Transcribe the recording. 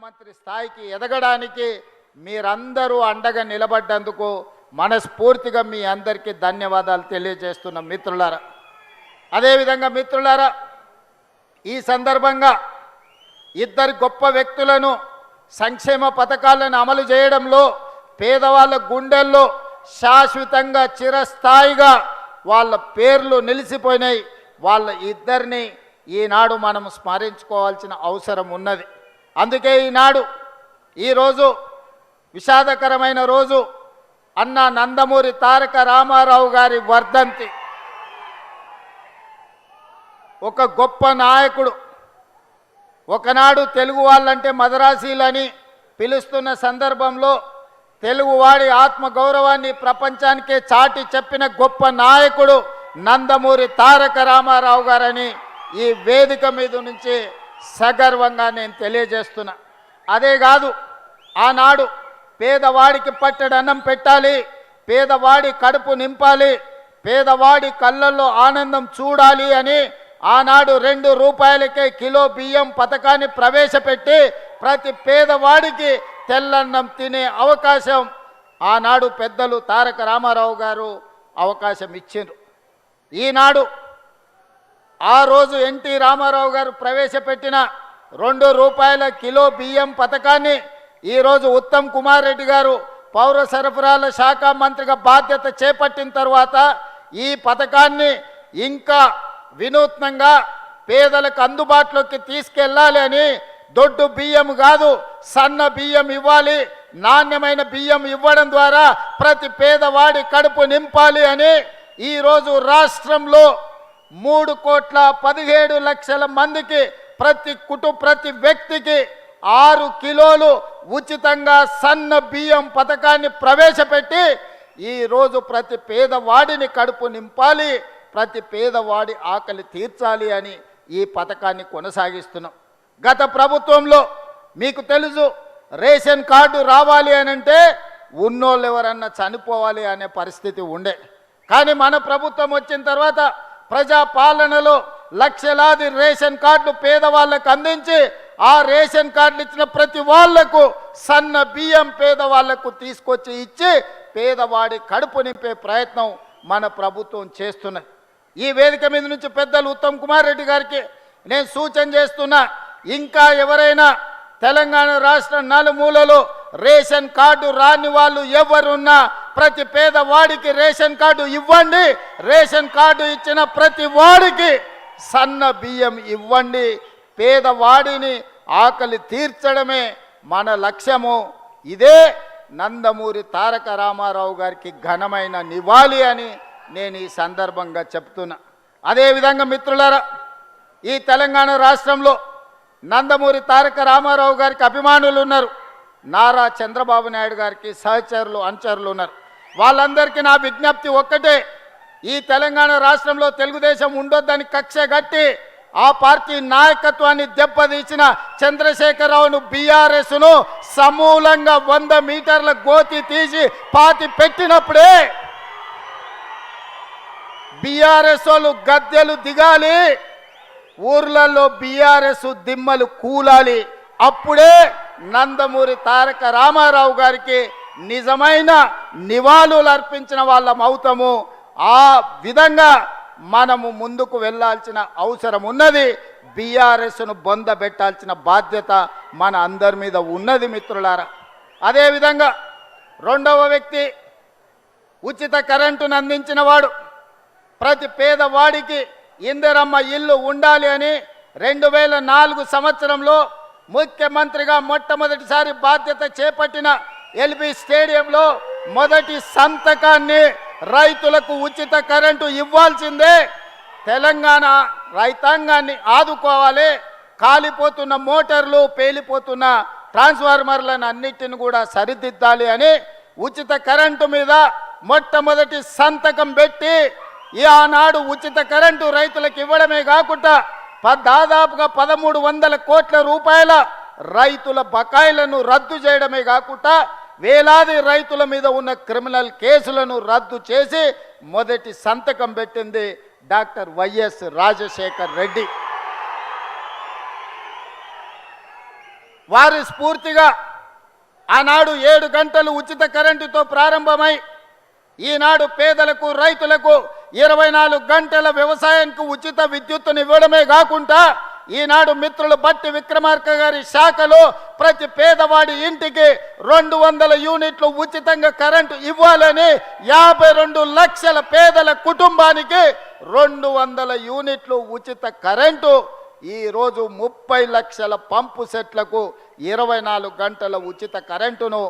ముఖ్యమంత్రి స్థాయికి ఎదగడానికి మీరందరూ అండగా నిలబడ్డందుకు మనస్ఫూర్తిగా మీ అందరికీ ధన్యవాదాలు తెలియజేస్తున్న మిత్రులారా. అదేవిధంగా మిత్రులారా, ఈ సందర్భంగా ఇద్దరు గొప్ప వ్యక్తులను సంక్షేమ పథకాలను అమలు చేయడంలో పేదవాళ్ళ గుండెల్లో శాశ్వతంగా చిరస్థాయిగా వాళ్ళ పేర్లు నిలిచిపోయినాయి. వాళ్ళ ఇద్దరిని ఈనాడు మనం స్మరించుకోవాల్సిన అవసరం ఉన్నది. అందుకే ఈరోజు విషాదకరమైన రోజు. అన్న నందమూరి తారక రామారావు గారి వర్ధంతి. ఒక గొప్ప నాయకుడు. ఒకనాడు తెలుగు వాళ్ళంటే మదరాసీలని పిలుస్తున్న సందర్భంలో తెలుగువాడి ఆత్మగౌరవాన్ని ప్రపంచానికే చాటి చెప్పిన గొప్ప నాయకుడు నందమూరి తారక రామారావు గారని ఈ వేదిక మీద నుంచి సగర్వంగా నేను తెలియజేస్తున్నా. అదే కాదు, ఆనాడు పేదవాడికి పట్టెడు అన్నం పెట్టాలి, పేదవాడి కడుపు నింపాలి, పేదవాడి కళ్ళల్లో ఆనందం చూడాలి అని ఆనాడు 2 రూపాయలకే కిలో బియ్యం పథకాన్ని ప్రవేశపెట్టి ప్రతి పేదవాడికి తెల్లన్నం తినే అవకాశం ఆనాడు పెద్దలు తారక రామారావు గారు అవకాశం ఇచ్చారు. ఈనాడు ఆ రోజు ఎన్టీ రామారావు గారు ప్రవేశపెట్టిన 2 రూపాయల కిలో బియ్యం పథకాన్ని ఈరోజు ఉత్తమ్ కుమార్ రెడ్డి గారు పౌర సరఫరాల శాఖ మంత్రిగా బాధ్యత చేపట్టిన తర్వాత ఈ పథకాన్ని ఇంకా వినూత్నంగా పేదలకు అందుబాటులోకి తీసుకెళ్ళాలి అని దొడ్డు బియ్యం కాదు సన్న బియ్యం ఇవ్వాలి, నాణ్యమైన బియ్యం ఇవ్వడం ద్వారా ప్రతి పేదవాడి కడుపు నింపాలి అని ఈరోజు రాష్ట్రంలో 3,17,00,000 మందికి ప్రతి వ్యక్తికి 6 కిలోలు ఉచితంగా సన్న బియ్యం పథకాన్ని ప్రవేశపెట్టి ఈరోజు ప్రతి పేదవాడిని కడుపు నింపాలి, ప్రతి పేదవాడి ఆకలి తీర్చాలి అని ఈ పథకాన్ని కొనసాగిస్తున్నాం. గత ప్రభుత్వంలో మీకు తెలుసు, రేషన్ కార్డు రావాలి అని అంటే ఉన్నోళ్ళు ఎవరన్నా చనిపోవాలి అనే పరిస్థితి ఉండే. కానీ మన ప్రభుత్వం వచ్చిన తర్వాత ప్రజాపాలనలో లక్షలాది రేషన్ కార్డులు పేదవాళ్ళకు అందించి ఆ రేషన్ కార్డులు ఇచ్చిన ప్రతి వాళ్లకు సన్న బియ్యం పేదవాళ్లకు తీసుకొచ్చి ఇచ్చి పేదవాడి కడుపు నింపే ప్రయత్నం మన ప్రభుత్వం చేస్తున్నది. ఈ వేదిక మీద నుంచి పెద్దలు ఉత్తమ్ కుమార్ రెడ్డి గారికి నేను సూచన చేస్తున్నా, ఇంకా ఎవరైనా తెలంగాణ రాష్ట్ర నలుమూలలో రేషన్ కార్డు రాని వాళ్ళు ఎవరున్నా ప్రతి పేదవాడికి రేషన్ కార్డు ఇవ్వండి. రేషన్ కార్డు ఇచ్చిన ప్రతి వాడికి సన్న బియ్యం ఇవ్వండి. పేదవాడిని ఆకలి తీర్చడమే మన లక్ష్యము. ఇదే నందమూరి తారక రామారావు గారికి ఘనమైన నివాళి అని నేను ఈ సందర్భంగా చెప్తున్నా. అదేవిధంగా మిత్రులారా, ఈ తెలంగాణ రాష్ట్రంలో నందమూరి తారక రామారావు గారికి అభిమానులు ఉన్నారు, నారా చంద్రబాబు నాయుడు గారికి సహచరులు అనుచరులు ఉన్నారు. వాళ్ళందరికీ నా విజ్ఞప్తి ఒక్కటే, ఈ తెలంగాణ రాష్ట్రంలో తెలుగుదేశం ఉండొద్దని కక్ష గట్టి ఆ పార్టీ నాయకత్వాన్ని దెబ్బతీసిన చంద్రశేఖరరావును బీఆర్ఎస్ను సమూలంగా 100 మీటర్ల గోతి తీసి పాతి పెట్టినప్పుడే బీఆర్ఎస్ వాళ్ళు గద్దెలు దిగాలి, ఊర్లలో బీఆర్ఎస్ దిమ్మలు కూలాలి. అప్పుడే నందమూరి తారక రామారావు గారికి నిజమైన నివాళులు అర్పించిన వాళ్ళం అవుతాము. ఆ విధంగా మనము ముందుకు వెళ్ళాల్సిన అవసరం ఉన్నది. బీఆర్ఎస్ను బొందబెట్టాల్సిన బాధ్యత మన అందరి మీద ఉన్నది మిత్రులారా. అదేవిధంగా రెండవ వ్యక్తి ఉచిత కరెంటును అందించిన వాడు. ప్రతి పేదవాడికి ఇందిరమ్మ ఇల్లు ఉండాలి అని 2004 సంవత్సరంలో ముఖ్యమంత్రిగా మొట్టమొదటిసారి బాధ్యత చేపట్టిన ఎల్బీ స్టేడియంలో మొదటి సంతకాన్ని రైతులకు ఉచిత కరెంటు ఇవ్వాల్సిందే. తెలంగాణ రైతాంగాన్ని ఆదుకోవాలి. కాలిపోతున్న మోటార్లు, పేలిపోతున్న ట్రాన్స్ఫార్మర్లను అన్నిటిని కూడా సరిదిద్దాలి అని ఉచిత కరెంటు మీద మొట్టమొదటి సంతకం పెట్టి ఆనాడు ఉచిత కరెంటు రైతులకు ఇవ్వడమే కాకుండా దాదాపుగా 1,300 కోట్ల రూపాయల రైతుల బకాయిలను రద్దు చేయడమే కాకుండా వేలాది రైతుల మీద ఉన్న క్రిమినల్ కేసులను రద్దు చేసి మొదటి సంతకం పెట్టింది డాక్టర్ వైఎస్ రాజశేఖర్ రెడ్డి. వారి స్ఫూర్తిగా ఆనాడు 7 గంటలు ఉచిత కరెంటుతో ప్రారంభమై ఈనాడు పేదలకు రైతులకు 24 గంటల వ్యవసాయానికి ఉచిత విద్యుత్తును ఇవ్వడమే కాకుండా ఈనాడు మిత్రులు బట్టి విక్రమార్క గారి శాఖలో ప్రతి పేదవాడి ఇంటికి 200 యూనిట్లు ఉచితంగా కరెంటు ఇవ్వాలని 52 లక్షల పేదల కుటుంబానికి 200 యూనిట్లు ఉచిత కరెంటు, ఈరోజు 30 లక్షల పంపు సెట్లకు 24 గంటల ఉచిత కరెంటును